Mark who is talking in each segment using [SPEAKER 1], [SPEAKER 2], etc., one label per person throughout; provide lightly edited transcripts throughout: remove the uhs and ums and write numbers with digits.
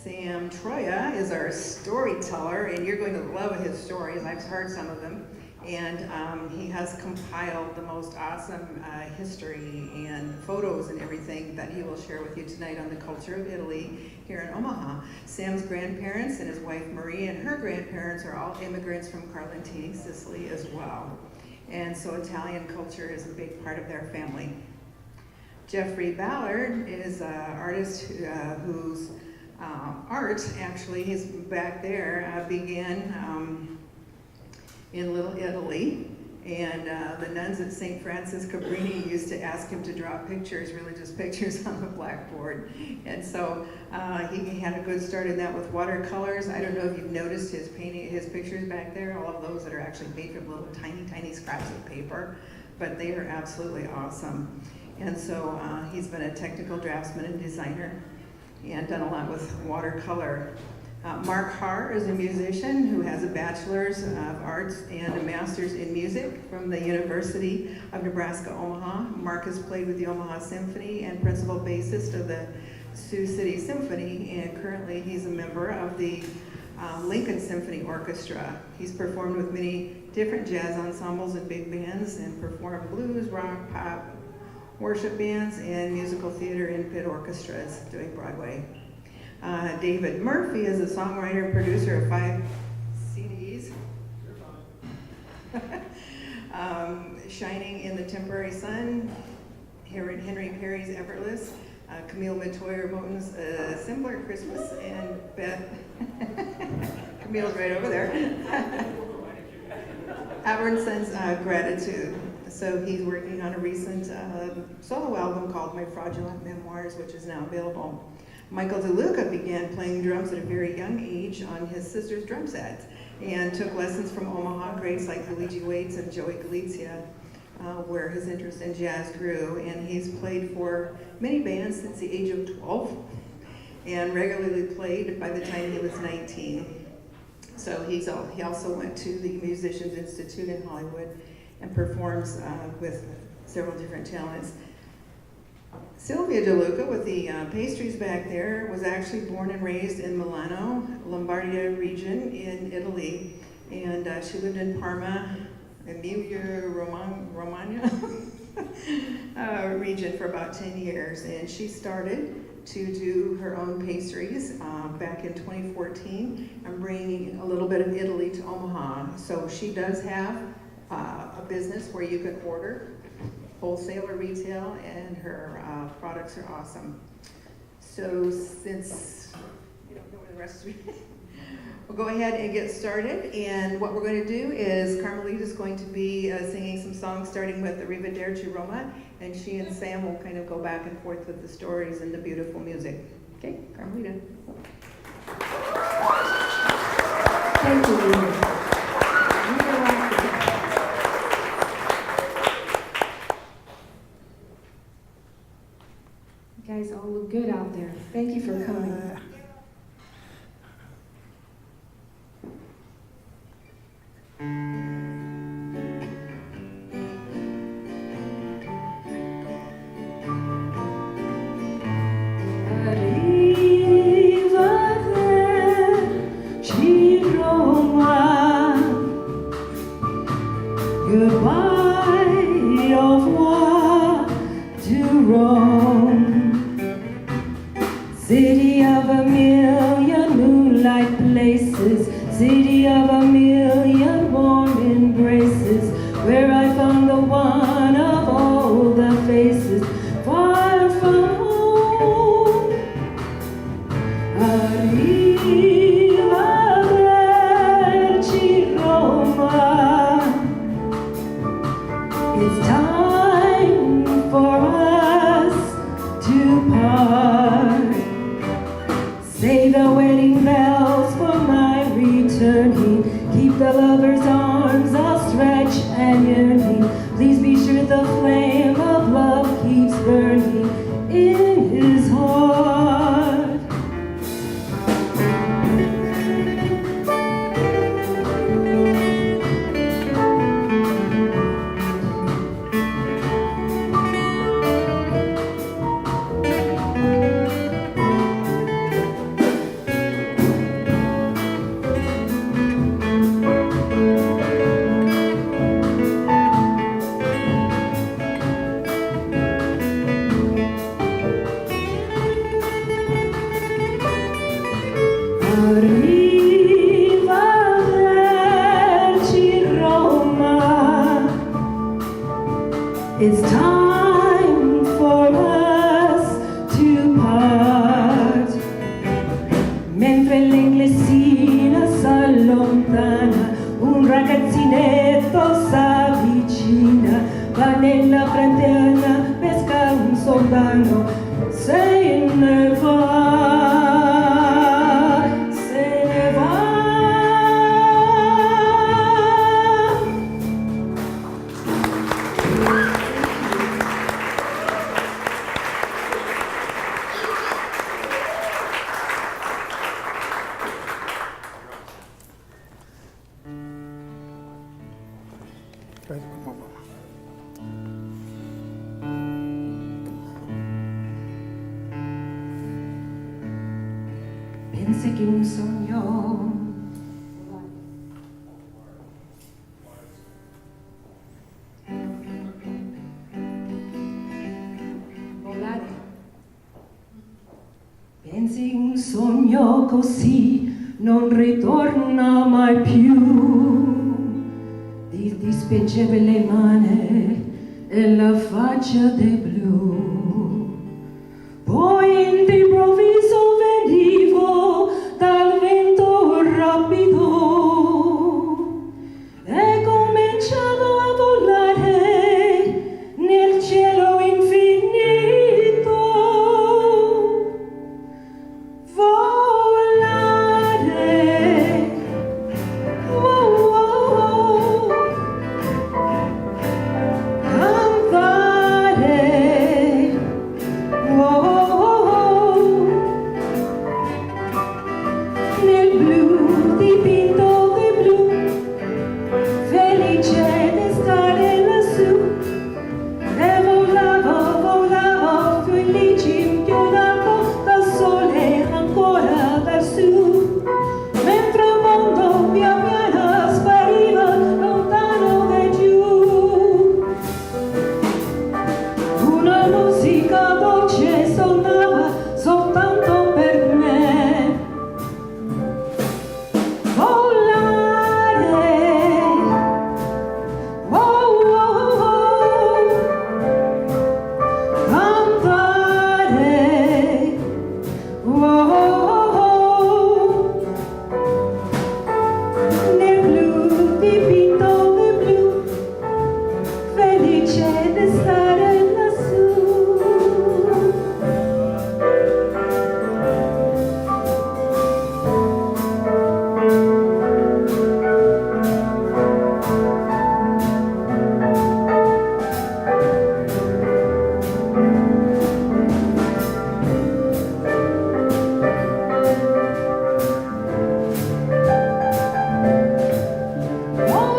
[SPEAKER 1] Sam Troya is our storyteller, and you're going to love his stories. I've heard some of them. And he has compiled the most awesome history and photos and everything that he will share with you tonight on the culture of Italy here in Omaha. Sam's grandparents and his wife Marie and her grandparents are all immigrants from Carlentini, Sicily as well. And so Italian culture is a big part of their family. Jeffrey Ballard is an artist whose art, actually, he's back there, began in Iittle Italy, and the nuns at St. Francis Cabrini used to ask him to draw pictures, religious pictures on the blackboard. And so he had a good start in that with watercolors. I don't know if you've noticed his pictures back there, all of those that are actually made from little tiny scraps of paper, but they are absolutely awesome. And so he's been a technical draftsman and designer and done a lot with watercolor. Mark Haar is a musician who has a bachelor's of arts and a master's in music from the University of Nebraska, Omaha. Mark has played with the Omaha Symphony and principal bassist of the Sioux City Symphony, and currently he's a member of the Lincoln Symphony Orchestra. He's performed with many different jazz ensembles and big bands and performed blues, rock, pop, worship bands, and musical theater and pit orchestras doing Broadway. David Murphy is a songwriter and producer of 5 CDs. Shining in the Temporary Sun, Henry Perry's Effortless, Camille Matoyer Moten's Simpler Christmas, and Beth, Camille's right over there, Abernson's Gratitude. So he's working on a recent solo album called My Fraudulent Memoirs, which is now available. Michael DeLuca began playing drums at a very young age on his sister's drum set and took lessons from Omaha greats like Luigi Waits and Joey Galizia, where his interest in jazz grew. And he's played for many bands since the age of 12 and regularly played by the time he was 19. So he also went to the Musicians Institute in Hollywood and performs with several different talents. Sylvia DeLuca, with the pastries back there, was actually born and raised in Milano, Lombardia region in Italy, and she lived in Parma, Emilia-Romagna region for about 10 years, and she started to do her own pastries back in 2014 and bringing a little bit of Italy to Omaha. So she does have a business where you can order wholesale or retail, and her products are awesome. So since you don't know where the rest of it, we'll go ahead and get started. And what we're going to do is Carmelita is going to be singing some songs starting with Arrivederci Roma, and she and Sam will kind of go back and forth with the stories and the beautiful music. Okay, Carmelita.
[SPEAKER 2] Thank you. You guys all look good out there. Thank you for coming.
[SPEAKER 3] Goodbye, au revoir to Rome, city of a million moonlight places, city of a million warm embraces, where I found the one of all the faces, far from home. Arrivederci Roma. It's time for us to part. Say the wedding bells for my returning. Keep the lover's arms all stretched and yearning. Please be sure the flame of love keeps burning in his heart. It's time for us to part. Mentre l'inglesina s'allontana, un ragazzinetto s'avvicina, va nella fraterna, pesca un soldano, se ne va. Pensi che un sogno
[SPEAKER 2] Volare.
[SPEAKER 3] pensi un sogno così non ritorna mai più. Ti spingeva le mani e la faccia del blu. Poi d'improvviso venivo dal vento rapido e cominciavo a volare nel cielo infinito. Volare, oh, oh, oh. Cantare, oh, oh, oh. Nel blu dipinto di blu, felice di stare lassù, e volavo, volavo, felice inchiodato dal sole ancora lassù, mentre il mondo pian piano spariva lontano da giù. Una musica dolce suonava soltanto per me. Volare, oh, oh, oh. Cantare, oh, oh, oh. Nel blu dipinto di blu, felice di stare lassù.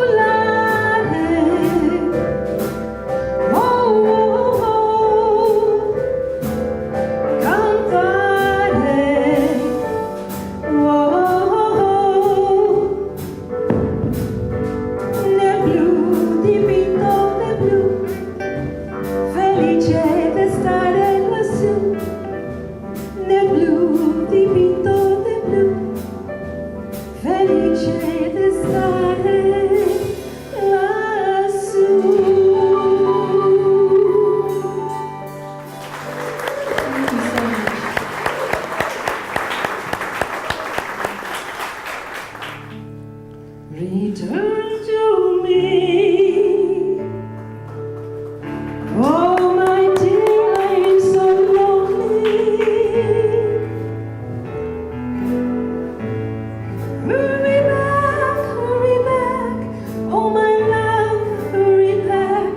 [SPEAKER 3] Volare, oh, oh, oh. Cantare, oh, oh, oh. Nel blu dipinto di blu, felice di stare lassù. Nel blu dipinto di blu, felice di stare lassù.
[SPEAKER 2] Thank you so much.
[SPEAKER 3] Return to me, oh my dear, I'm so lonely. Hurry back, oh my love, hurry back,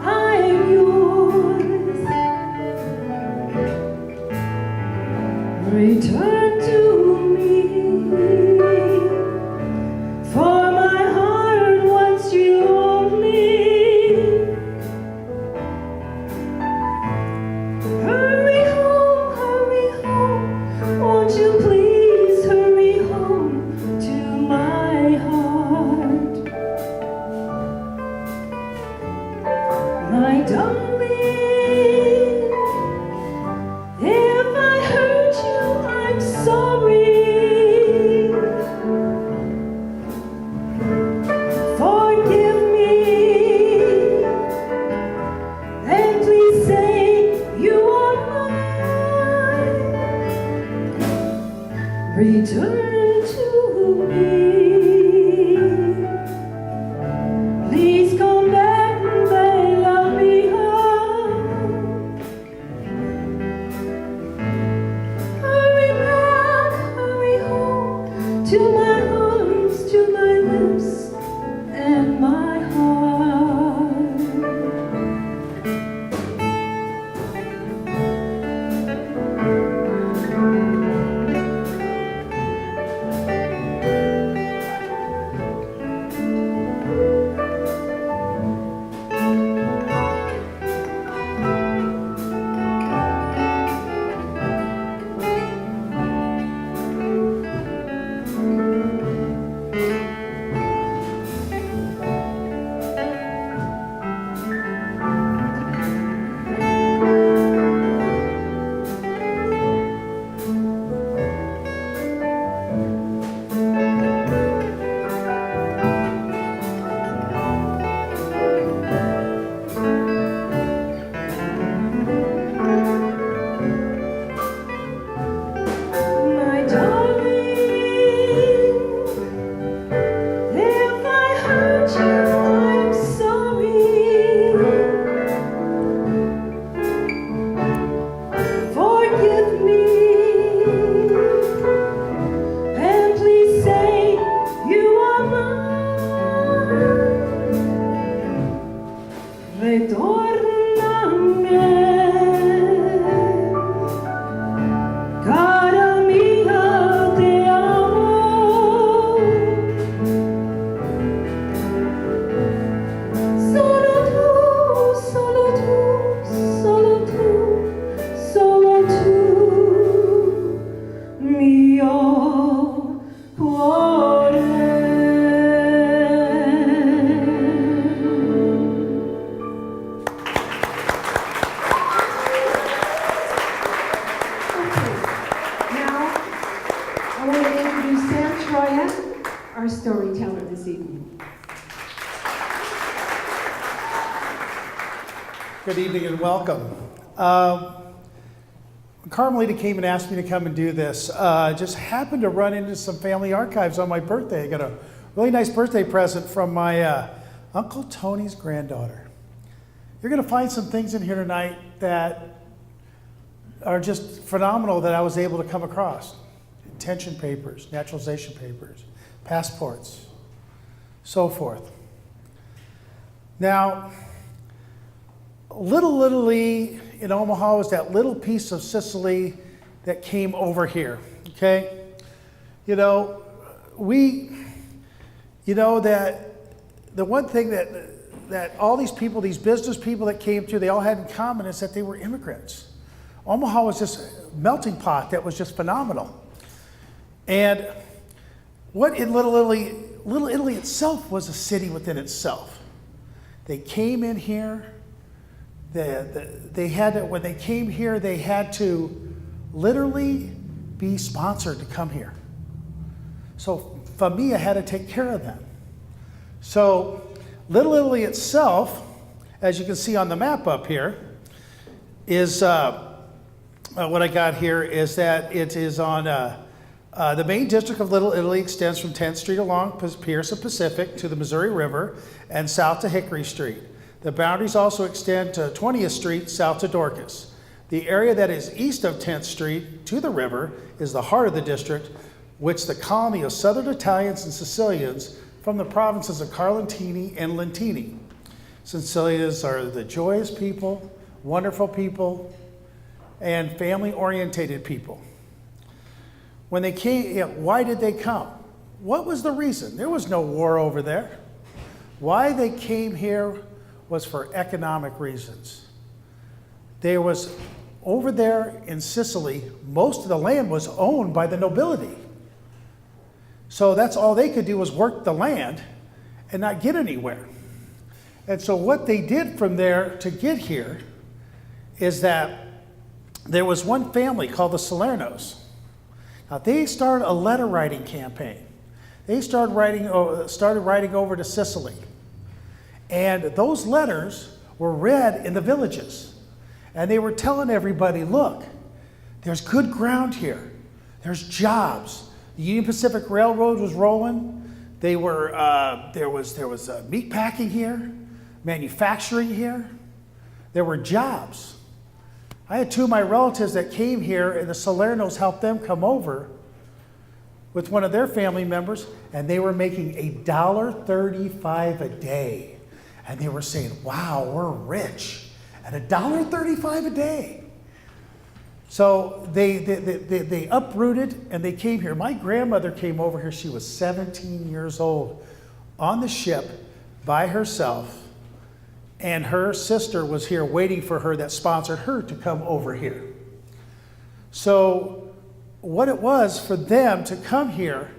[SPEAKER 3] I'm yours. Return to me, for my heart wants you only.
[SPEAKER 4] Good evening and welcome. Carmelita came and asked me to come and do this. Just happened to run into some family archives on my birthday. I got a really nice birthday present from my Uncle Tony's granddaughter. You're going to find some things in here tonight that are just phenomenal that I was able to come across. Intention papers, naturalization papers, passports, so forth. Now, Little Italy in Omaha was that little piece of Sicily that came over here, okay? You know, that the one thing that all these people, these business people that came through, they all had in common is that they were immigrants. Omaha was this melting pot that was just phenomenal. And what in Little Italy itself was a city within itself. They came in here. When they came here, they had to literally be sponsored to come here. So familia had to take care of them. So Little Italy itself, as you can see on the map up here, is what I got here is that it is on the main district of Little Italy extends from 10th Street along Pierce and Pacific to the Missouri River and south to Hickory Street. The boundaries also extend to 20th Street south to Dorcas. The area that is east of 10th Street to the river is the heart of the district, which the colony of Southern Italians and Sicilians from the provinces of Carlentini and Lentini. Sicilians are the joyous people, wonderful people, and family-orientated people. When they came, why did they come? What was the reason? There was no war over there. Why they came here was for economic reasons. There was, over there in Sicily, most of the land was owned by the nobility. So that's all they could do was work the land and not get anywhere. And so what they did from there to get here is that there was one family called the Salernos. Now they started a letter writing campaign. They started writing over to Sicily. And those letters were read in the villages. And they were telling everybody, look, there's good ground here. There's jobs. The Union Pacific Railroad was rolling. There was meat packing here, manufacturing here. There were jobs. I had two of my relatives that came here, and the Salernos helped them come over with one of their family members, and they were making $1.35 a day. And they were saying, wow, we're rich at $1.35 a day. So they uprooted and they came here. My grandmother came over here. She was 17 years old on the ship by herself. And her sister was here waiting for her that sponsored her to come over here. So what it was for them to come here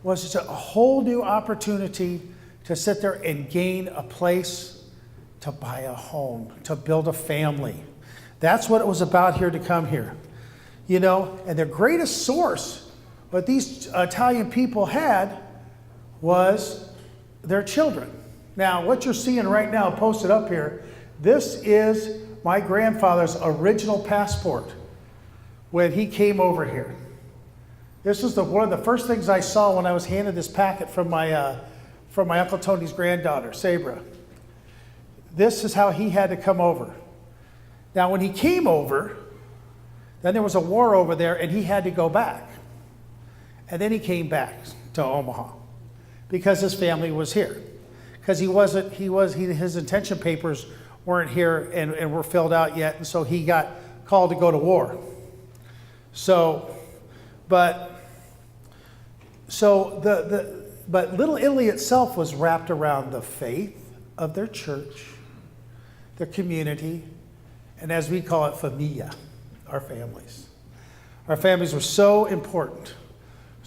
[SPEAKER 4] was just a whole new opportunity to sit there and gain a place to buy a home, to build a family. That's what it was about here to come here. You know, and their greatest source, what these Italian people had, was their children. Now, what you're seeing right now posted up here, this is my grandfather's original passport when he came over here. This was one of the first things I saw when I was handed this packet from my Uncle Tony's granddaughter, Sabra. This is how he had to come over. Now, when he came over, then there was a war over there and he had to go back. And then he came back to Omaha because his family was here. Because his intention papers weren't here and were filled out yet, and so he got called to go to war. But Little Italy itself was wrapped around the faith of their church, their community, and as we call it, familia, our families. Our families were so important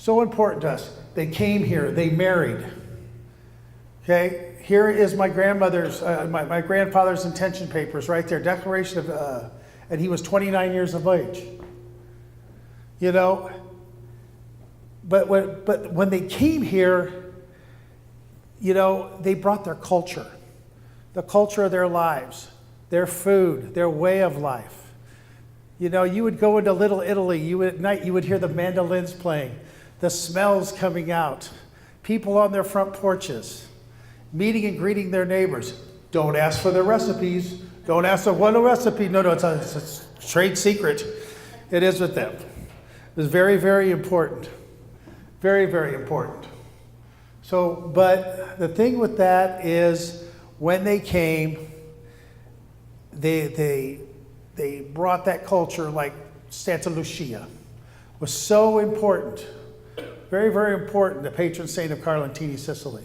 [SPEAKER 4] to us. They came here, they married. Okay, here is my grandmother's, my grandfather's intention papers right there, declaration of, and he was 29 years of age. You know, but when they came here, you know, they brought their culture, the culture of their lives, their food, their way of life. You know, you would go into Little Italy, at night you would hear the mandolins playing, the smells coming out, people on their front porches, meeting and greeting their neighbors. Don't ask for the recipes. Don't ask them what a recipe. No, it's a trade secret. It is with them. It was very, very important. Very, very important. So, but the thing with that is when they came, they brought that culture, like Santa Lucia was so important. Very, very important, the patron saint of Carlentini, Sicily.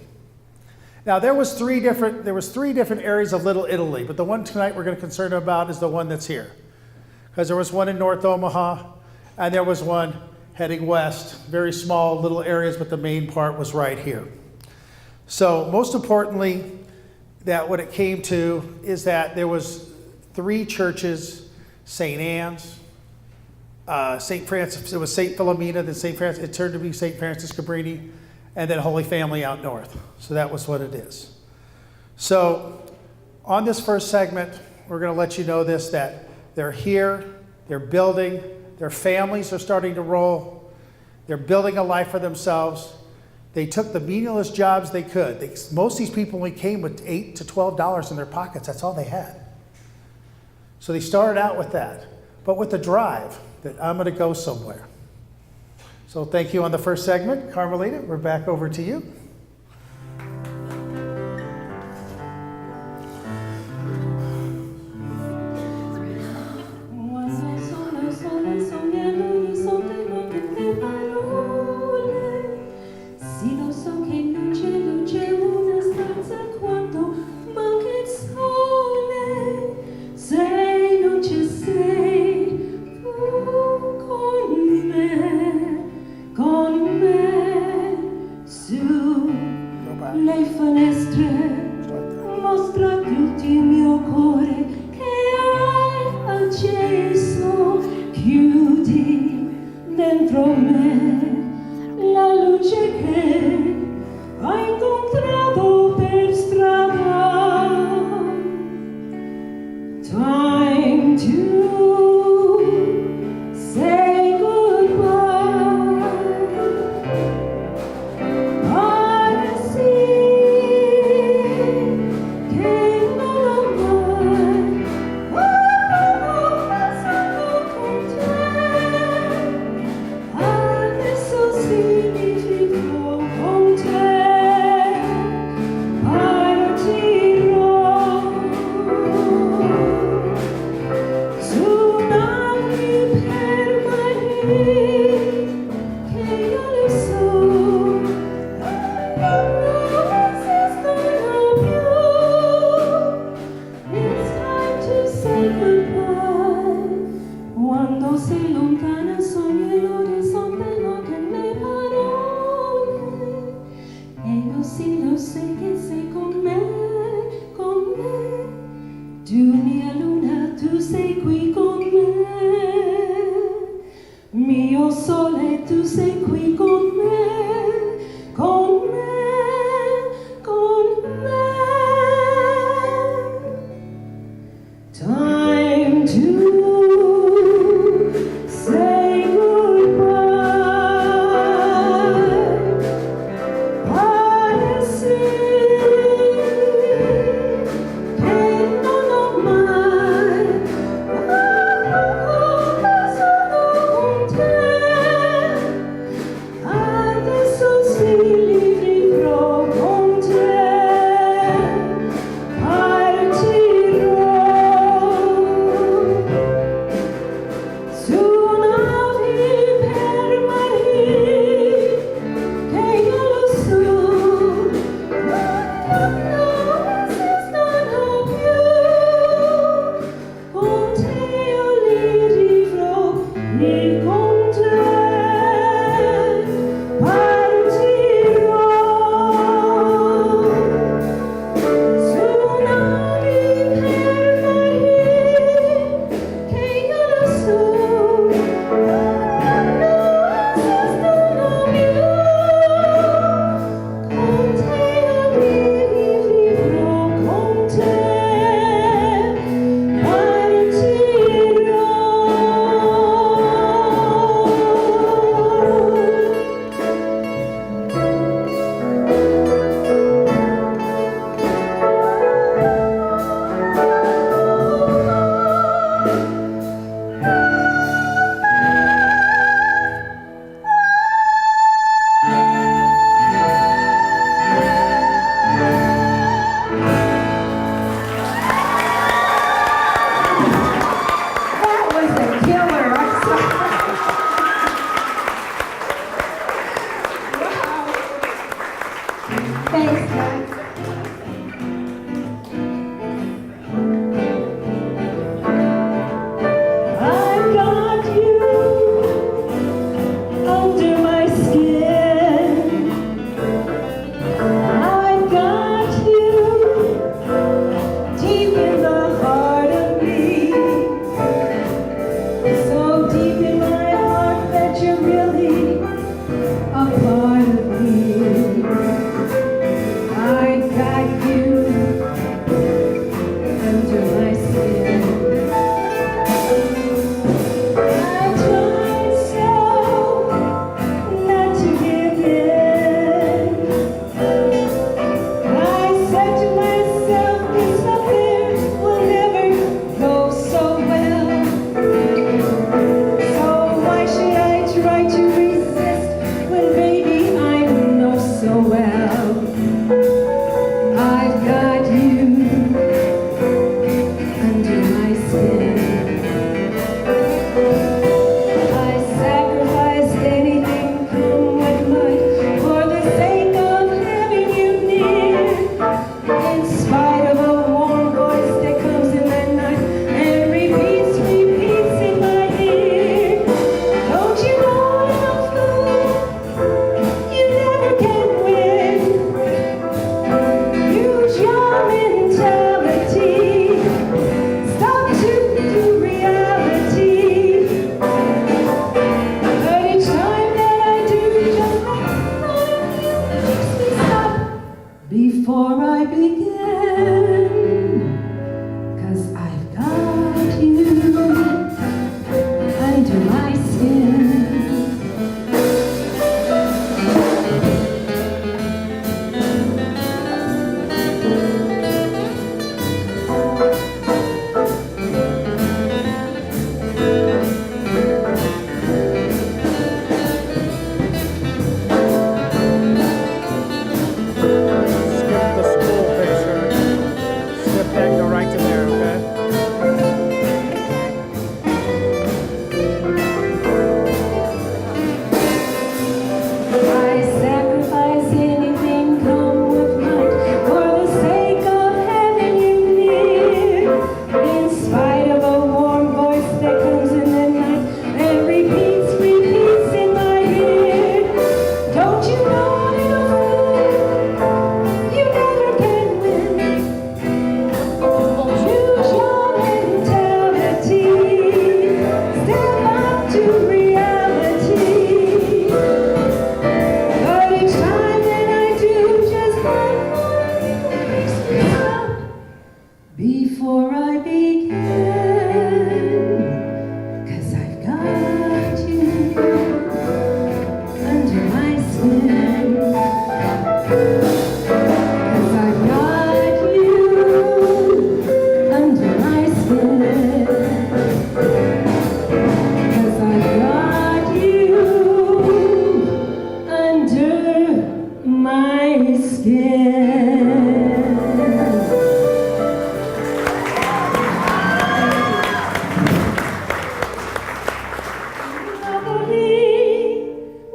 [SPEAKER 4] Now there was three different areas of Little Italy, but the one tonight we're going to concern about is the one that's here. Because there was one in North Omaha, and there was one heading west, very small little areas, but the main part was right here. So most importantly, that what it came to is that there was 3 churches, St. Anne's, St. Francis, it was St. Philomena, then St. Francis, it turned to be St. Francis Cabrini, and then Holy Family out north. So that was what it is. So on this first segment, we're going to let you know this, that they're here, they're building, their families are starting to roll, they're building a life for themselves. They took the meaningless jobs they could. Most of these people only came with $8 to $12 in their pockets. That's all they had. So they started out with that, but with the drive that I'm going to go somewhere. So thank you on the first segment. Carmelita, we're back over to you.
[SPEAKER 3] before I begin, 'cause I've got you under my skin.
[SPEAKER 4] Skip the school picture. Skip that, go right to there, okay?
[SPEAKER 3] I sacrifice anything, come what might, for the sake of having you near. In spite of a warm voice that comes in the night and repeats in my ear. Don't you know, little fool, you never can win. Use your mentality, step up to reality. But each time that I do, just one more thing makes me stop before I begin. 'Cause I've got you under my skin. 'Cause I've got you under my skin. 'Cause I've got you under my skin.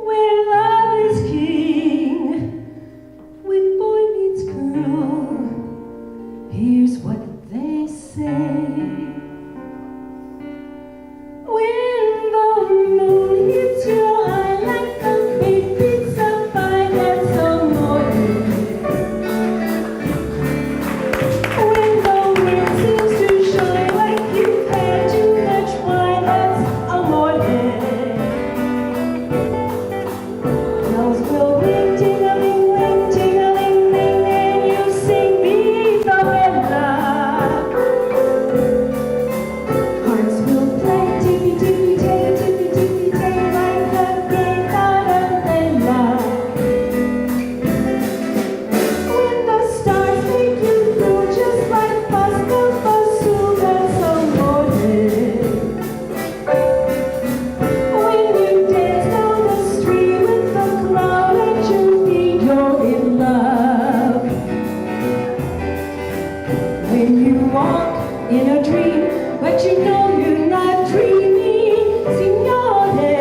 [SPEAKER 3] Where love is king, when boy meets girl, here's what they say. When the moon hits your eye like a big pizza pie, that's amore. When the wind seems to shine like you've had too much wine, that's amore. Bells will ring, ting-a-ling-ling, ting-a-ling-ling, and you sing Viva Bella. Hearts will play, tippy-tippy-tay, tippy-tippy-tay, like the gay tarantella. When the stars make you feel just like pasta fasul, that's amore. When you dance down the street with the cloud at your feet, you're in love. When you walk in a dream, but you know you're not dreaming, signore.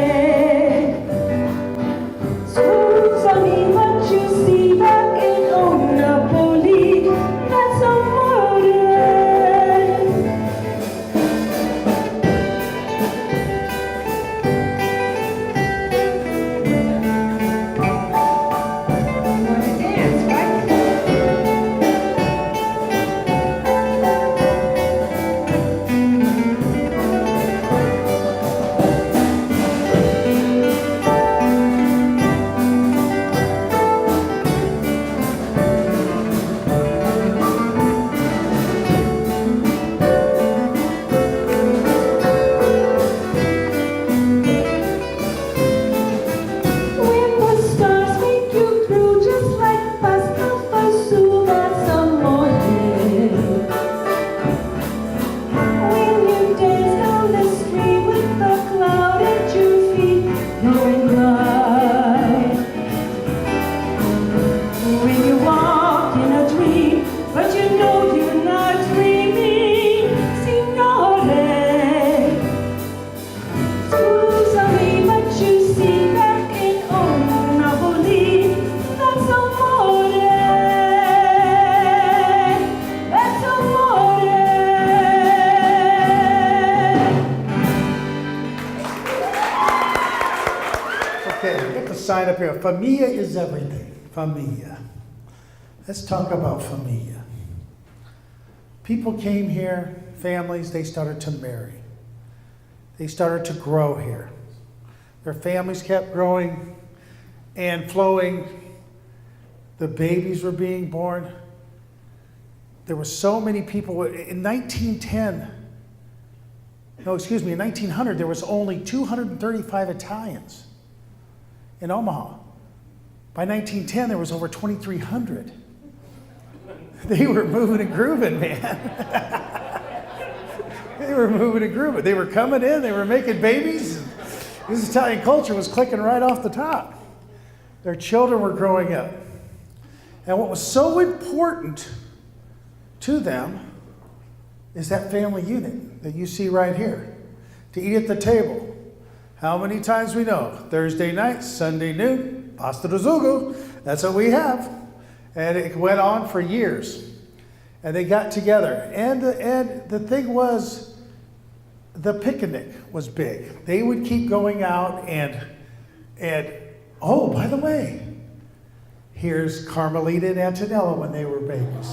[SPEAKER 3] Scusami, what you see back in old Napoli, that's amore. Wanna dance, right? When the stars make you through just like pasta fasul, that's amore. When you dance down the street with the cloud at your feet, you're in love. When you walk in a dream, but you know you're not dreaming, signore. Scusami, but you see back in old Napoli, that's amore. That's amore.
[SPEAKER 4] Okay, get the sign up here. Familia is everything. Familia. Let's talk about familia. People came here, families, they started to marry. They started to grow here. Their families kept growing and flowing. The babies were being born. there were so many people. In 1910, no, excuse me, in 1900, there was only 235 Italians in Omaha. By 1910, there was over 2,300. They were moving and grooving, man. They were moving and grooving. They were coming in, they were making babies. This Italian culture was clicking right off the top. Their children were growing up. And what was so important to them is that family unit that you see right here. To eat at the table. How many times we know? Thursday night, Sunday noon, pasta rizugo. That's what we have. And it went on for years. And they got together. And the thing was, the picnic was big. They would keep going out and oh, by the way, here's Carmelita and Antonella when they were babies.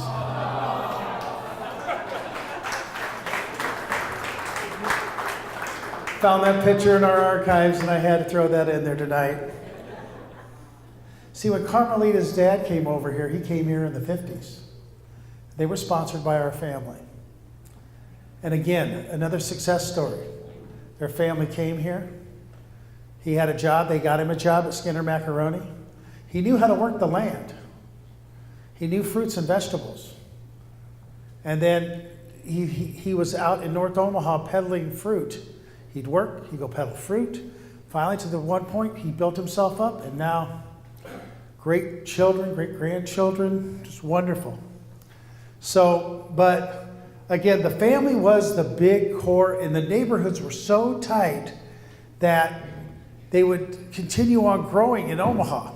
[SPEAKER 4] Found that picture in our archives and I had to throw that in there tonight. See, when Carmelita's dad came over here, he came here in the 50s. They were sponsored by our family. And again, another success story. Their family came here. He had a job. They got him a job at Skinner Macaroni. He knew how to work the land. He knew fruits and vegetables. And then he was out in North Omaha peddling fruit. He'd work, he'd go peddle fruit. Finally, to the one point, he built himself up, and now great children, great grandchildren, just wonderful. So, but again, the family was the big core, and the neighborhoods were so tight that they would continue on growing in Omaha.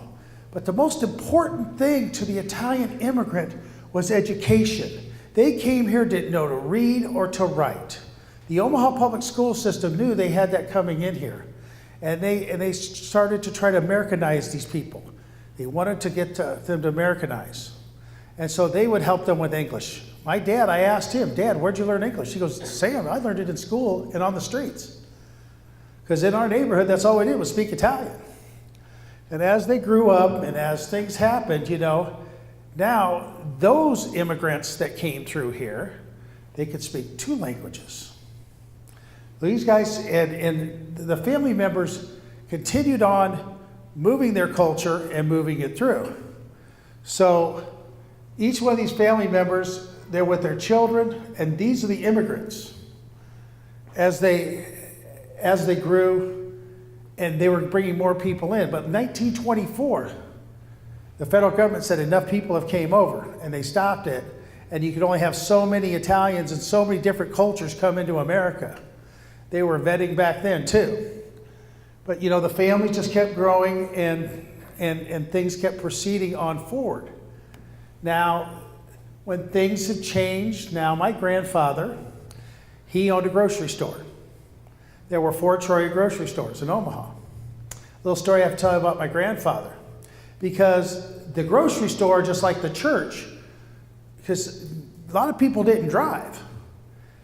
[SPEAKER 4] But the most important thing to the Italian immigrant was education. They came here, didn't know to read or to write. The Omaha public school system knew they had that coming in here. And they started to try to Americanize these people. They wanted to get them to Americanize. And so they would help them with English. My dad, I asked him, Dad, where'd you learn English? He goes, Sam, I learned it in school and on the streets. Because in our neighborhood, that's all we did was speak Italian. And as they grew up and as things happened, you know, now those immigrants that came through here, they could speak 2 languages. These guys and the family members continued on moving their culture and moving it through. So each one of these family members, they're with their children, and these are the immigrants. As they grew, and they were bringing more people in. But in 1924, the federal government said enough people have came over, and they stopped it, and you could only have so many Italians and so many different cultures come into America. They were vetting back then too. But you know, the family just kept growing and things kept proceeding on forward. Now, when things had changed, now my grandfather, he owned a grocery store. There were 4 Troy grocery stores in Omaha. Little story I have to tell you about my grandfather. Because the grocery store, just like the church, because a lot of people didn't drive.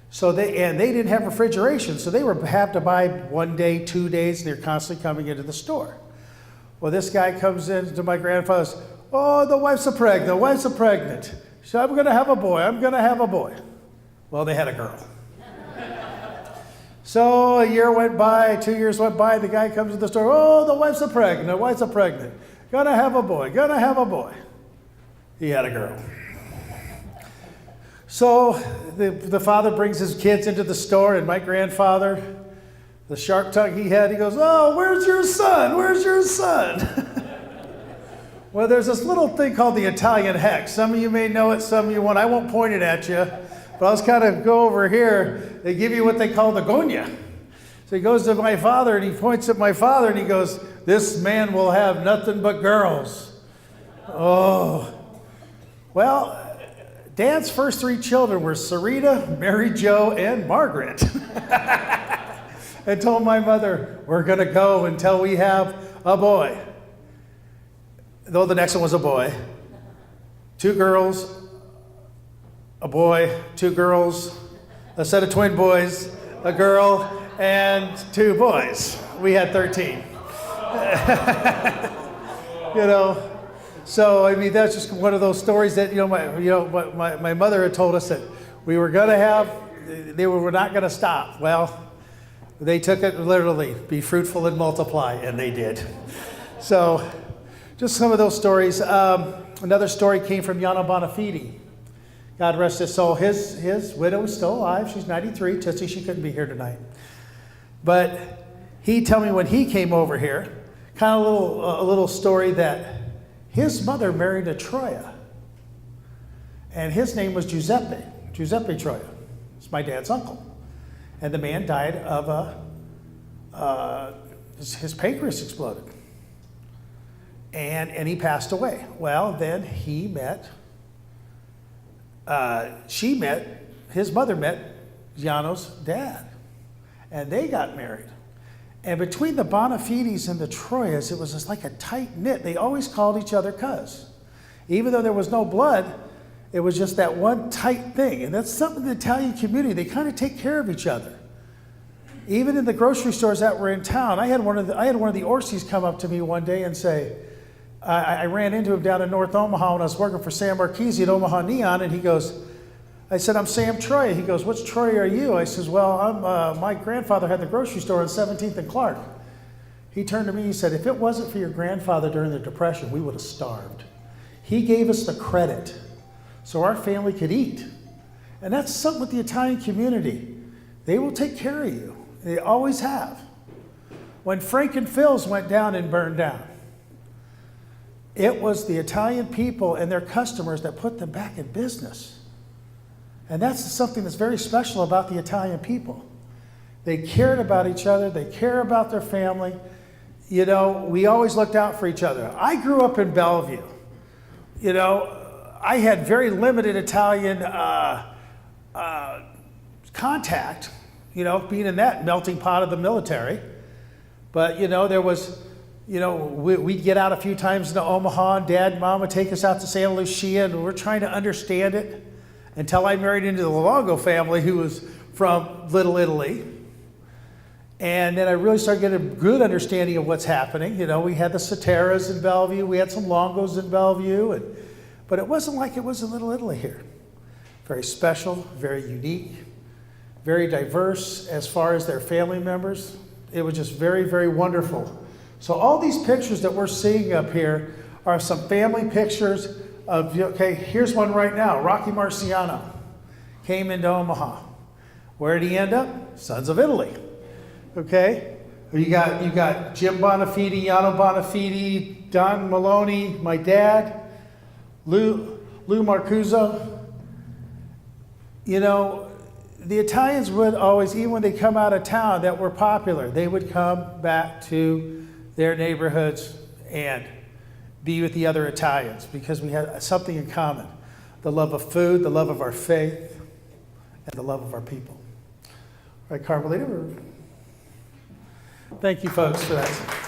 [SPEAKER 4] So they didn't have refrigeration, so they would have to buy 1 day, 2 days, and they're constantly coming into the store. Well, this guy comes in to my grandfather's, oh, the wife's pregnant. So I'm gonna have a boy. Well, they had a girl. So a year went by, 2 years went by, the guy comes to the store, oh, the wife's pregnant. Gonna have a boy. He had a girl. So the father brings his kids into the store, and my grandfather, the sharp tongue he had, he goes, oh, where's your son? Well, there's this little thing called the Italian hex. Some of you may know it, some of you won't. I won't point it at you, but I'll just kind of go over here. They give you what they call the gonya. So he goes to my father, and he points at my father, and he goes, this man will have nothing but girls. Oh. Well, Dad's first 3 children were Sarita, Mary Jo, and Margaret. I told my mother, we're going to go until we have a boy. Though the next one was a boy. 2 girls, a boy, 2 girls, a set of twin boys, a girl, and 2 boys. We had 13. You know, So, I mean, that's just one of those stories that, my mother had told us that we were going to have, they were not going to stop. Well, they took it literally, be fruitful and multiply, and they did. So, just some of those stories. Another story came from Iano Bonafide. God rest his soul. His widow is still alive. She's 93. Tootsie, she couldn't be here tonight. But he told me when he came over here, kind of a little story that his mother married a Troia. And his name was Giuseppe Troia. It's my dad's uncle. And the man died of his pancreas exploded. And he passed away. Well, then his mother met Giano's dad. And they got married. And between the Bonafides and the Troyas, it was just like a tight knit. They always called each other cuz. Even though there was no blood, it was just that one tight thing. And that's something in the Italian community. They kind of take care of each other. Even in the grocery stores that were in town, I had one of the Orsi's come up to me one day and say, I ran into him down in North Omaha when I was working for Sam Marchese at Omaha Neon, and he goes, I said, I'm Sam Troy. He goes, which Troy are you? I says, well, my grandfather had the grocery store on 17th and Clark. He turned to me and he said, if it wasn't for your grandfather during the Depression, we would have starved. He gave us the credit so our family could eat. And that's something with the Italian community. They will take care of you. They always have. When Frank and Phil's went down and burned down, it was the Italian people and their customers that put them back in business. And that's something that's very special about the Italian people. They cared about each other. They care about their family. We always looked out for each other. I grew up in Bellevue. I had very limited Italian contact, being in that melting pot of the military. But, there was, we'd get out a few times into Omaha, and Dad and Mom would take us out to Santa Lucia, and we're trying to understand it. Until I married into the Luongo family, who was from Iittle Italy. And then I really started getting a good understanding of what's happening. We had the Soteras in Bellevue. We had some Longos in Bellevue. But it wasn't like it was in Iittle Italy here. Very special, very unique, very diverse as far as their family members. It was just very, very wonderful. So all these pictures that we're seeing up here are some family pictures here's one right now. Rocky Marciano came into Omaha. Where did he end up? Sons of Italy. Okay? You got Jim Bonafide, Iano Bonafide, Don Maloney, my dad, Lou Marcuzzo. The Italians would always, even when they come out of town that were popular, they would come back to their neighborhoods and be with the other Italians because we had something in common. The love of food, the love of our faith, and the love of our people. All right, Carmelita. Thank you, folks, for that.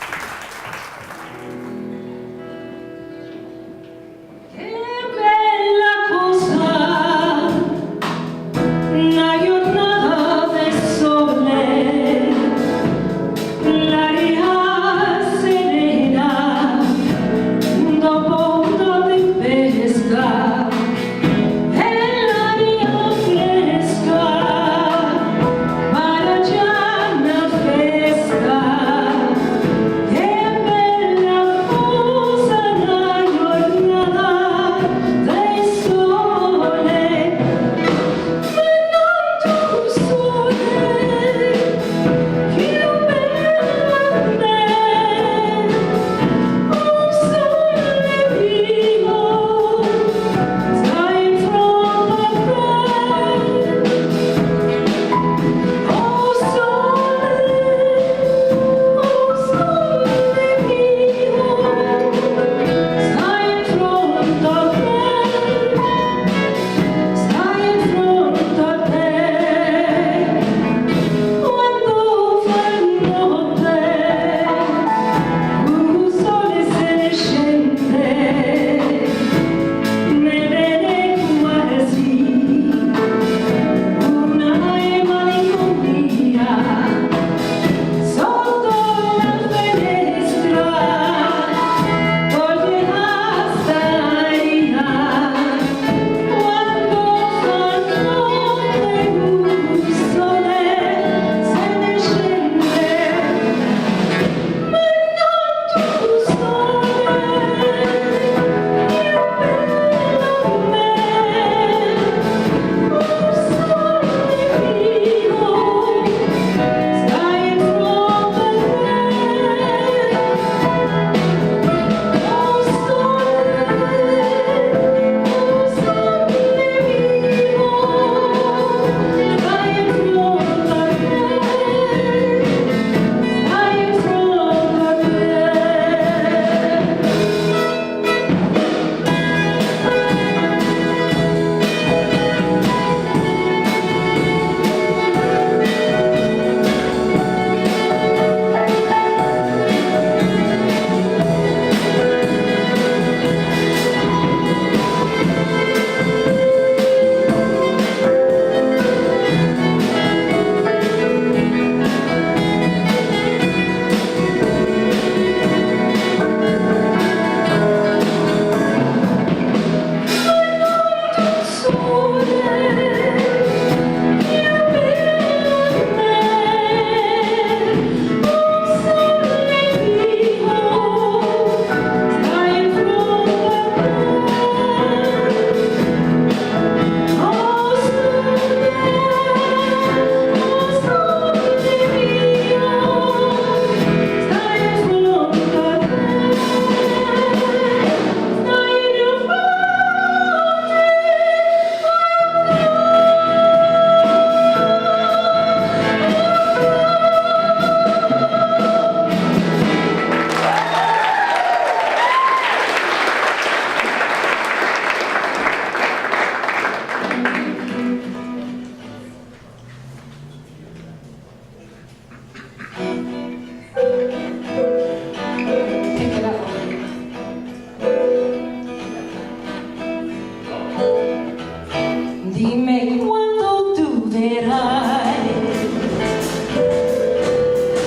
[SPEAKER 3] Dime cuándo tú verás.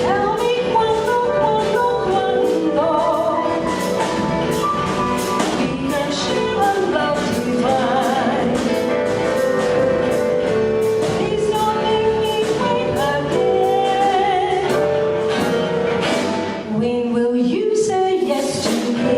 [SPEAKER 3] Tell me cuándo. We can share a love divine. Please don't make me wait again. When will you say yes to me?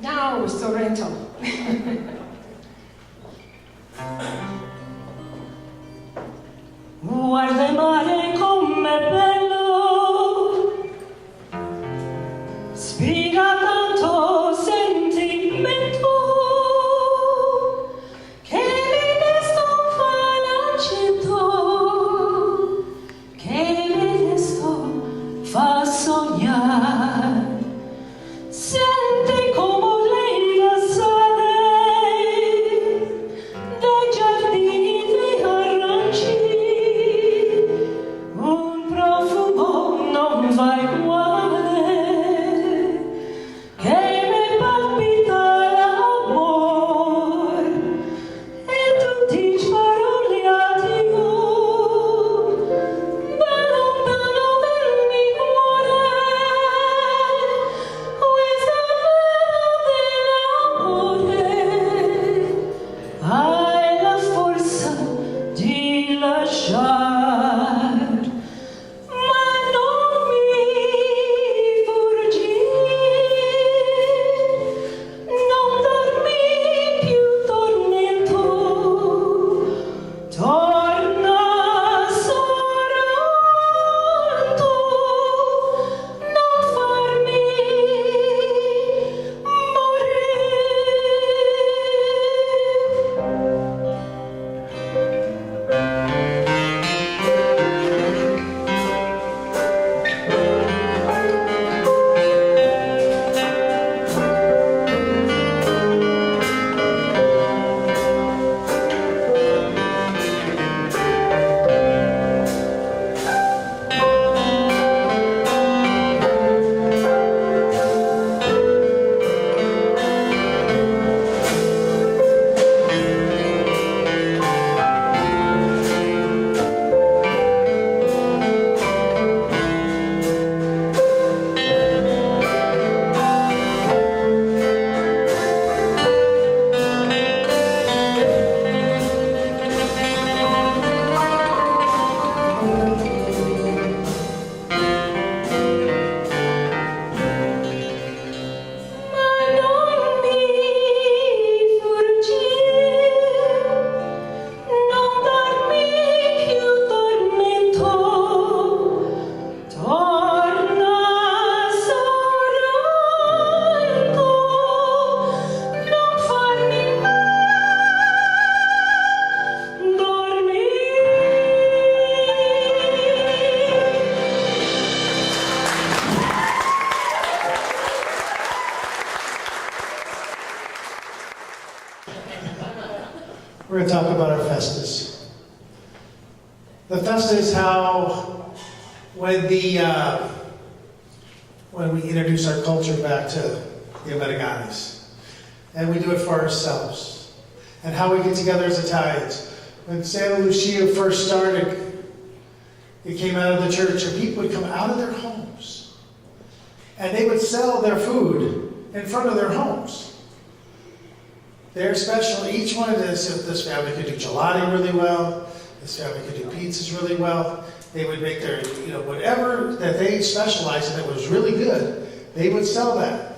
[SPEAKER 3] Now, Sorrento. Guarda il mare com'è bello, spiega tanto sentimento, che mi desto fa l'accento, che mi desto fa sognare. Sente come lei la sale
[SPEAKER 4] We're going to talk about our festas. The festa is how, when we introduce our culture back to the Americanis, and we do it for ourselves, and how we get together as Italians. When Santa Lucia first started, it came out of the church, and people would come out of their homes, and they would sell their food in front of their homes. They're special. Each one of this family could do gelati really well. This family could do pizzas really well. They would make their, whatever that they specialized in that was really good, they would sell that.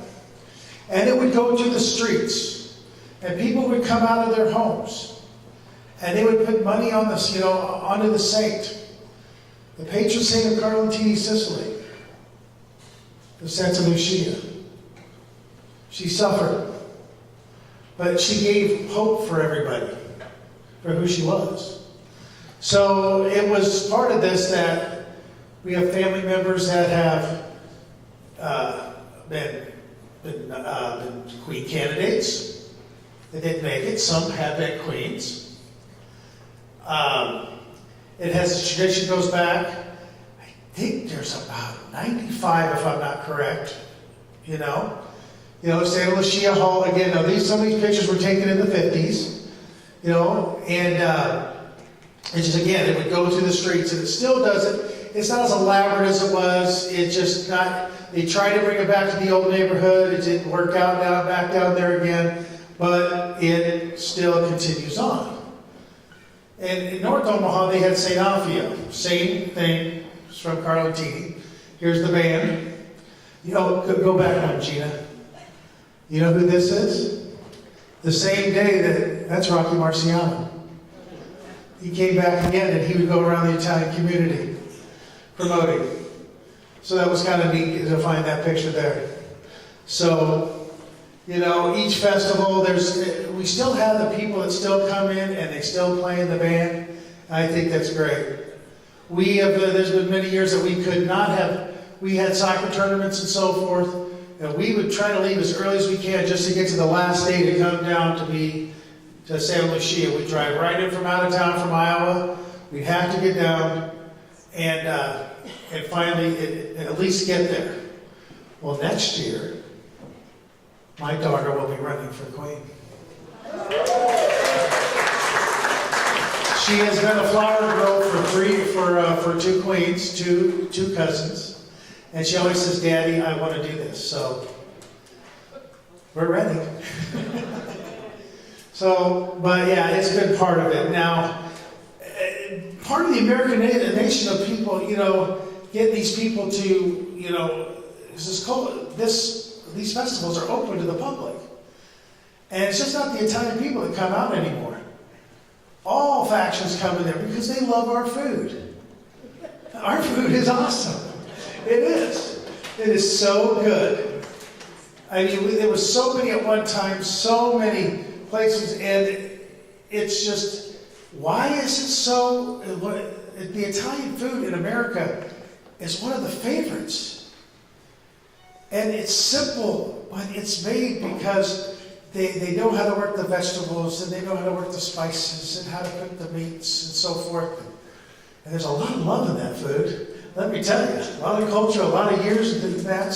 [SPEAKER 4] And it would go to the streets. And people would come out of their homes. And they would put money on this, onto the saint. The patron saint of Carlentini, Sicily. The Santa Lucia. She suffered. But she gave hope for everybody, for who she was. So it was part of this that we have family members that have been queen candidates. They didn't make it. Some have been queens. It has a tradition goes back. I think there's about 95, if I'm not correct. Santa Lucia Hall again. Now some of these pictures were taken in the 50s. And it's just, again, it would go through the streets, and it still doesn't. It's not as elaborate as it was. It's just not. They tried to bring it back to the old neighborhood. It didn't work out. Back down there again, but it still continues on. And in North Omaha, they had St. Alfio. Same thing. It's from Carlentini. Here's the band. Go back one, Gina. You know who this is? The same day that's Rocky Marciano. He came back again, and he would go around the Italian community promoting. So that was kind of neat to find that picture there. So, each festival, we still have the people that still come in and they still play in the band. I think that's great. There's been many years that we could not have, we had soccer tournaments and so forth, and we would try to leave as early as we can just to get to the last day to come down to Santa Lucia. We'd drive right in from out of town from Iowa. We'd have to get down and finally at least get there. Well, next year, my daughter will be running for queen. She has been a flower girl for two queens, two cousins, and she always says, "Daddy, I want to do this." So we're ready. But yeah, it's been part of it. Now, part of the American nation of people, get these people to, these festivals are open to the public. And it's just not the Italian people that come out anymore. All factions come in there because they love our food. Our food is awesome. It is. It is so good. I mean, there was so many at one time, so many places, and it's just, why is it so, the Italian food in America is one of the favorites. And it's simple, but it's made because they know how to work the vegetables, and they know how to work the spices, and how to cook the meats, and so forth. And there's a lot of love in that food. Let me tell you, a lot of culture, a lot of years into that,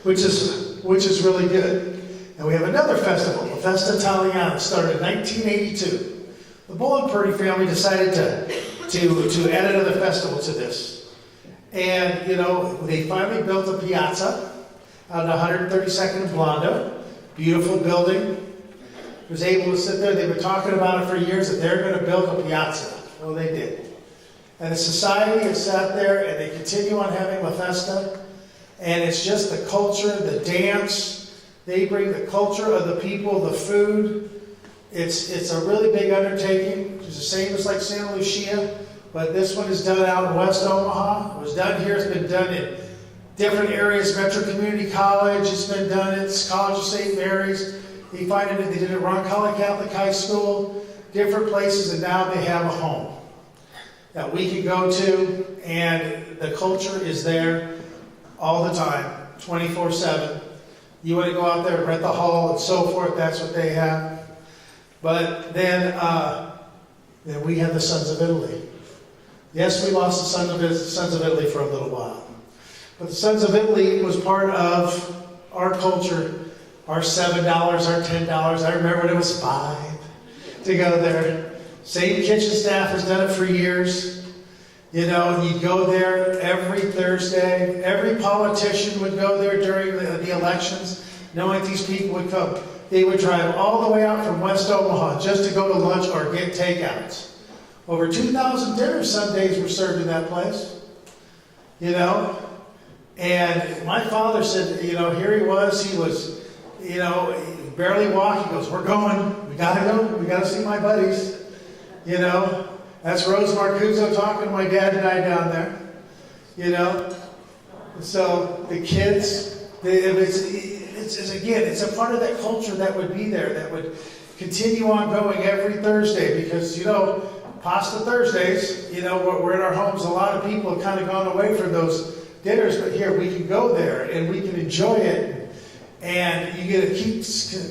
[SPEAKER 4] which is really good. And we have another festival, the Festa Italiana, started in 1982. The Bull and Purdy family decided to add another festival to this. And, they finally built a piazza on 132nd and Blondo. Beautiful building. Was able to sit there. They've been talking about it for years that they're going to build a piazza. Well, they did. And the society has sat there, and they continue on having La Festa. And it's just the culture, the dance. They bring the culture of the people, the food. It's a really big undertaking. It's the same as like Santa Lucia, but this one is done out in West Omaha. It was done here. It's been done in different areas. Metro Community College. It's been done at College of St. Mary's. They did it at Roncalli Catholic High School, different places, and now they have a home that we can go to, and the culture is there all the time, 24/7. You want to go out there and rent the hall and so forth, that's what they have. But then we had the Sons of Italy. Yes, we lost the Sons of Italy for a little while. But the Sons of Italy was part of our culture, our $7, our $10. I remember when it was $5 to go there. Same kitchen staff has done it for years. You know, you'd go there every Thursday. Every politician would go there during the elections, knowing these people would come. They would drive all the way out from West Omaha just to go to lunch or get takeouts. Over 2,000 dinners some days were served in that place. You know? And my father said, you know, here he was, you know, he barely walked. He goes, we're going. We got to go. We got to see my buddies. You know? That's Rose Marcuzzo talking to my dad and I down there. You know? So the kids, it's a part of that culture that would be there, that would continue on going every Thursday because, you know, Pasta Thursdays, you know, we're in our homes. A lot of people have kind of gone away from those dinners, but here we can go there and we can enjoy it. And you get to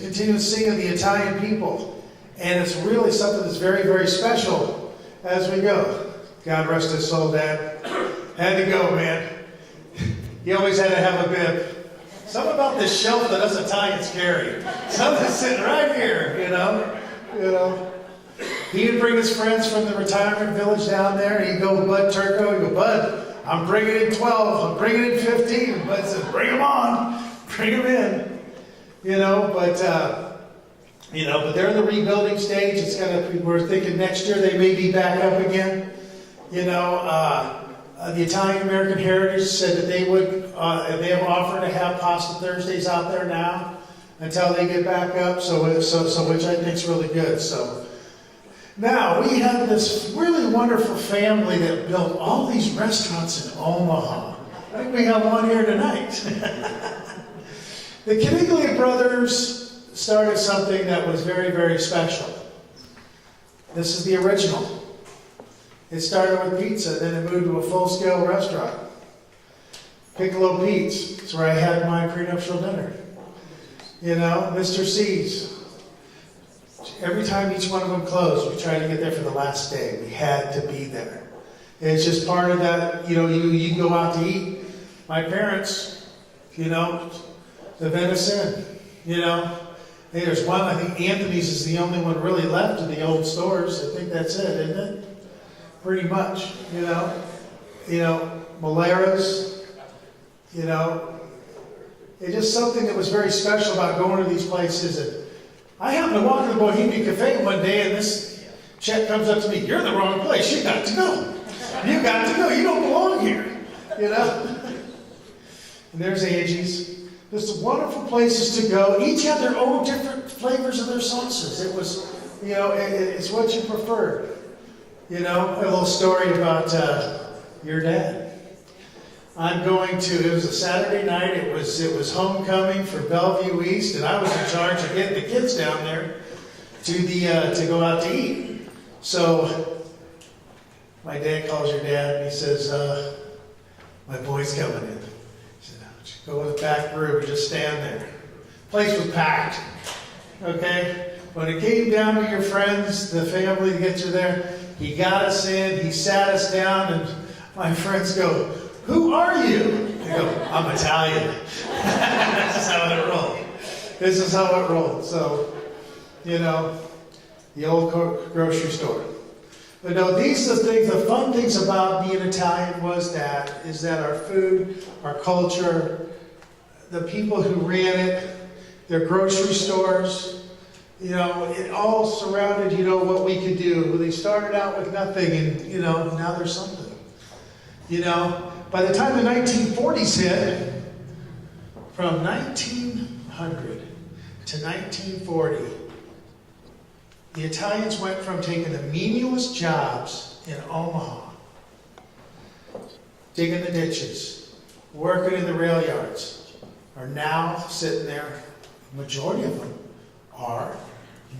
[SPEAKER 4] continue singing the Italian people. And it's really something that's very, very special as we go. God rest his soul, Dad. Had to go, man. He always had to have a bib. Something about this shelf that us Italians carry. Something's sitting right here, you know. You know. He would bring his friends from the retirement village down there. He'd go, Bud Turco. He'd go, Bud, I'm bringing in 12. I'm bringing in 15. Bud said, bring them on. Bring them in. You know, but they're in the rebuilding stage. It's we're thinking next year they may be back up again. You know, the Italian American Heritage said that they have offered to have Pasta Thursdays out there now until they get back up. So which I think is really good. So now we have this really wonderful family that built all these restaurants in Omaha. I think we have one here tonight. The Iittle brothers started something that was very, very special. This is the original. It started with pizza, then it moved to a full-scale restaurant. Piccolo Pete's, it's where I had my prenuptial dinner. You know, Mr. C's. Every time each one of them closed, we tried to get there for the last day. We had to be there. It's just part of that, you know, you go out to eat. My parents, you know, the venison, you know. There's one, I think Anthony's is the only one really left in the old stores. I think that's it, isn't it? Pretty much, you know. You know, Malera's, you know. It's just something that was very special about going to these places. And I happened to walk in the Bohemian Cafe one day, and this check comes up to me, you're in the wrong place, you got to go. You got to go, you don't belong here, you know. And there's Angie's. Just wonderful places to go. Each had their own different flavors of their sauces. It was, you know, it's what you preferred. You know, a little story about your dad. I'm going to, it was a Saturday night, it was homecoming for Bellevue East, and I was in charge of getting the kids down there to go out to eat. So, my dad calls your dad, and he says, my boy's coming in. Go to the back room and just stand there. Place was packed. Okay? When it came down to your friends, the family to get you there, he got us in, he sat us down, and my friends go, who are you? I go, I'm Italian. This is how it rolled. This is how it rolled. So, you know, the old grocery store. But no, these are the things, the fun things about being Italian is that our food, our culture, the people who ran it, their grocery stores, you know, it all surrounded, you know, what we could do. They started out with nothing and, you know, now there's something. You know, by the time the 1940s hit, from 1900 to 1940, the Italians went from taking the menialest jobs in Omaha, digging the ditches, working in the rail yards, are now sitting there. The majority of them are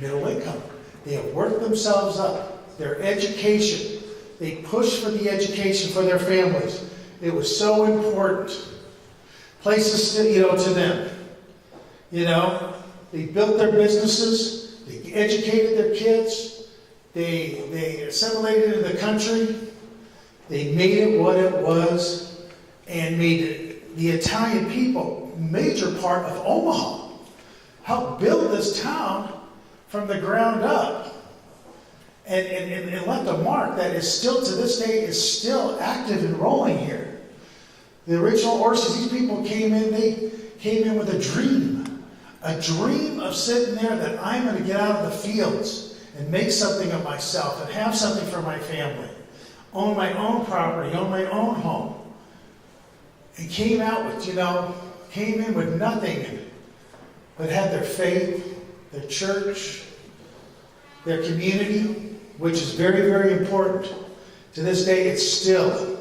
[SPEAKER 4] middle income. They have worked themselves up. Their education, they pushed for the education for their families. It was so important. Places, you know, to them. You know, they built their businesses. They educated their kids. They assimilated into the country. They made it what it was and made it, the Italian people a major part of Omaha. Helped build this town from the ground up. And left a mark that is still, to this day, is still active and rolling here. The original Orses, these people came in, they came in with a dream of sitting there that I'm going to get out of the fields and make something of myself and have something for my family, own my own property, own my own home. And came out with, came in with nothing, but had their faith, their church, their community, which is very, very important. To this day, it's still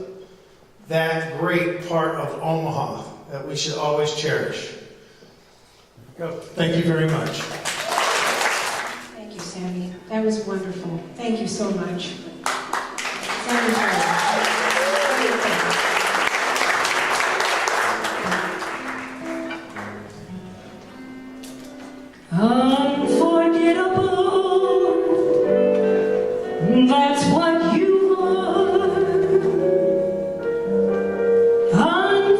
[SPEAKER 4] that great part of Omaha that we should always cherish. Thank you very much.
[SPEAKER 2] Thank you, Sammy. That was wonderful. Thank you so much.
[SPEAKER 3] Unforgettable, that's what you are. Unforgettable,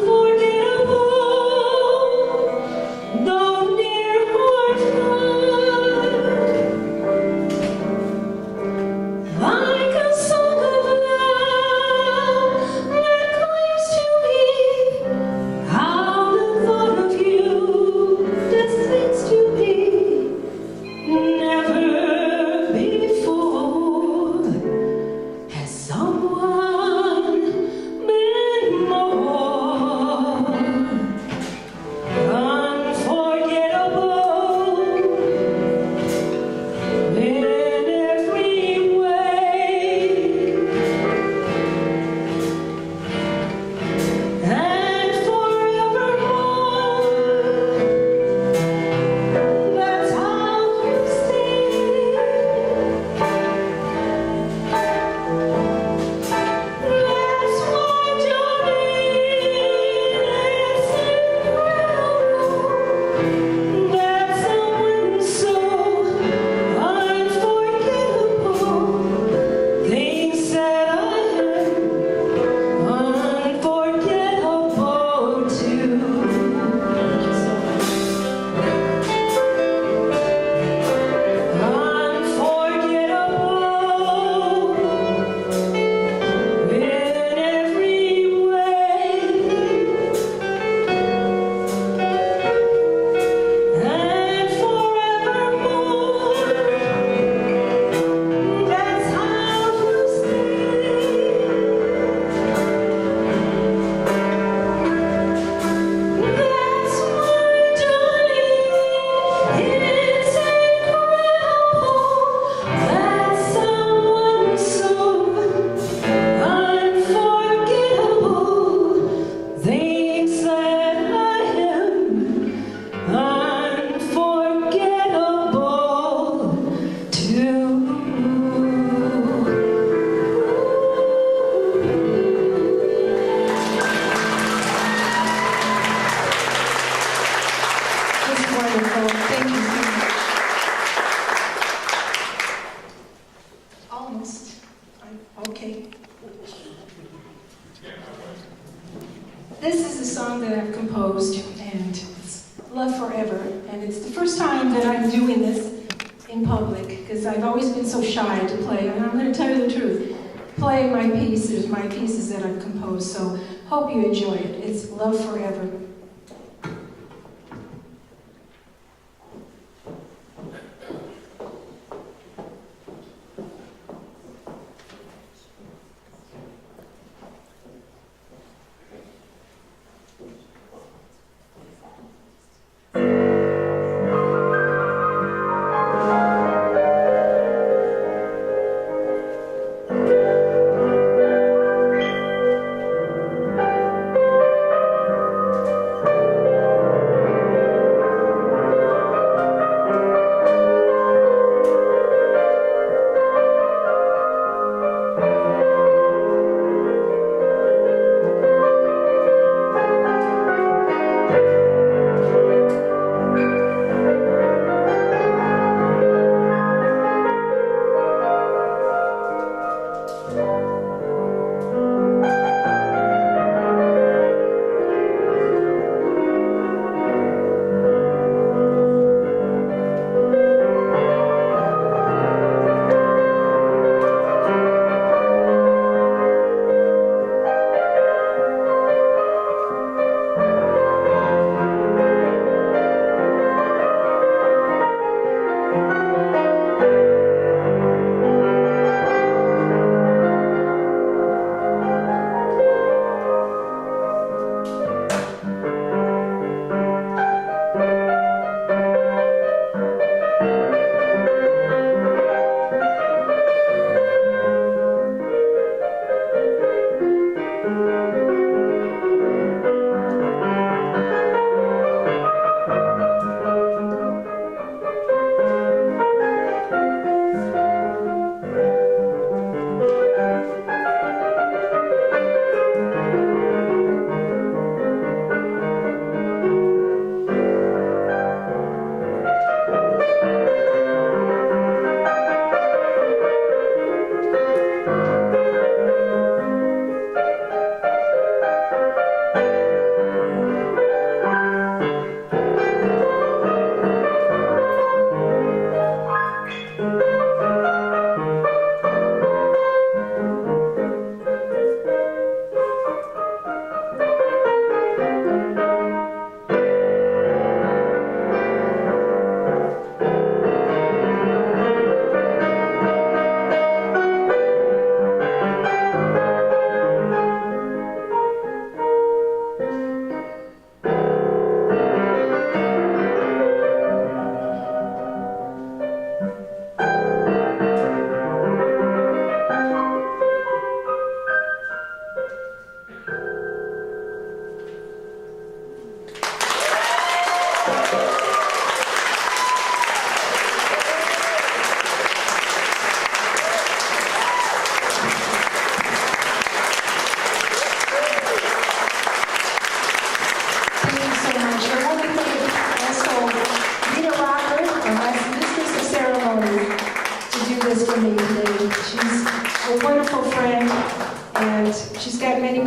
[SPEAKER 3] though near or far, like a song of love that claims to be how the thought of you distinct to be. Never before has someone been more unforgettable in every way, and forevermore. That's how you stay. That's what your name is incredible. That's someone so unforgettable. Things that I am unforgettable too. Unforgettable in every way, and forevermore. That's how you stay. That's why, darling, it's incredible that someone so unforgettable thinks that I am unforgettable too.
[SPEAKER 2] It's wonderful. Thank you so much. Almost. Okay. This is a song that I've composed, and it's Love Forever. And it's the first time that I'm doing this in public, because I've always been so shy to play. And I'm going to tell you the truth. Play my pieces that I've composed. So hope you enjoy it. It's Love Forever.
[SPEAKER 3] Unforgettable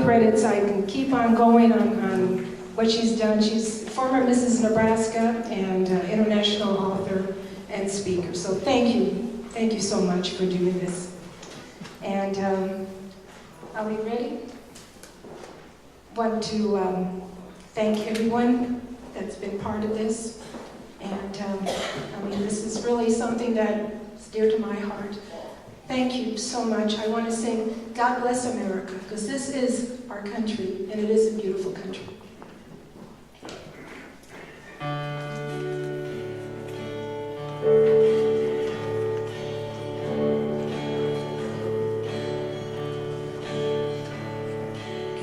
[SPEAKER 2] credits. I can keep on going on what she's done. She's former Mrs. Nebraska and international author and speaker. So thank you. Thank you so much for doing this. And are we ready? Want to thank everyone that's been part of this. And I mean, this is really something that's dear to my heart. Thank you so much. I want to sing God Bless America, because this is our country, and it is a beautiful country.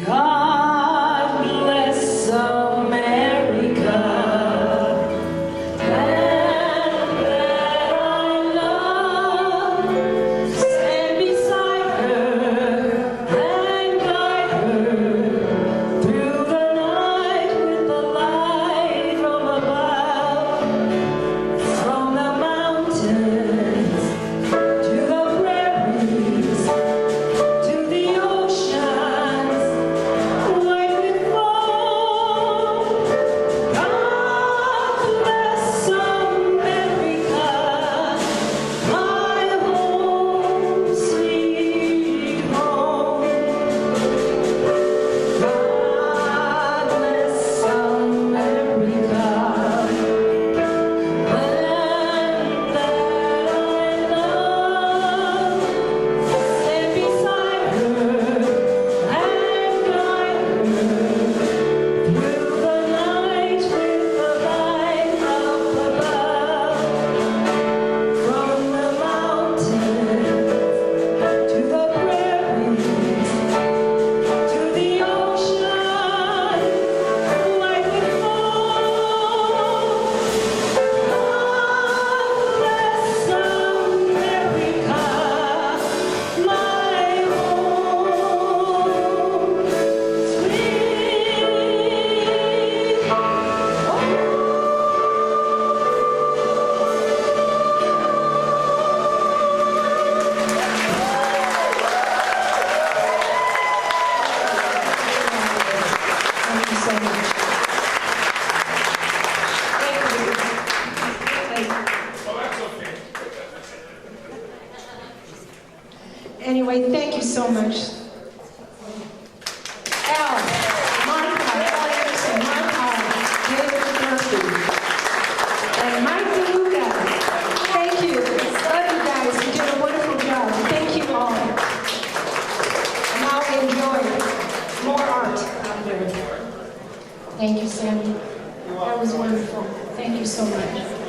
[SPEAKER 3] God bless America, land that I love. Stand beside her and guide her through the night with the light from above. From the mountains to the prairies to the oceans.
[SPEAKER 2] Anyway, thank you so much. Al, Martha, Al Anderson, Martha, David Murphy, and Mike DeLuca. Thank you. Love you guys. You did a wonderful job. Thank you all. And now enjoy more art out there. Thank you, Sammy. That was wonderful. Thank you so much.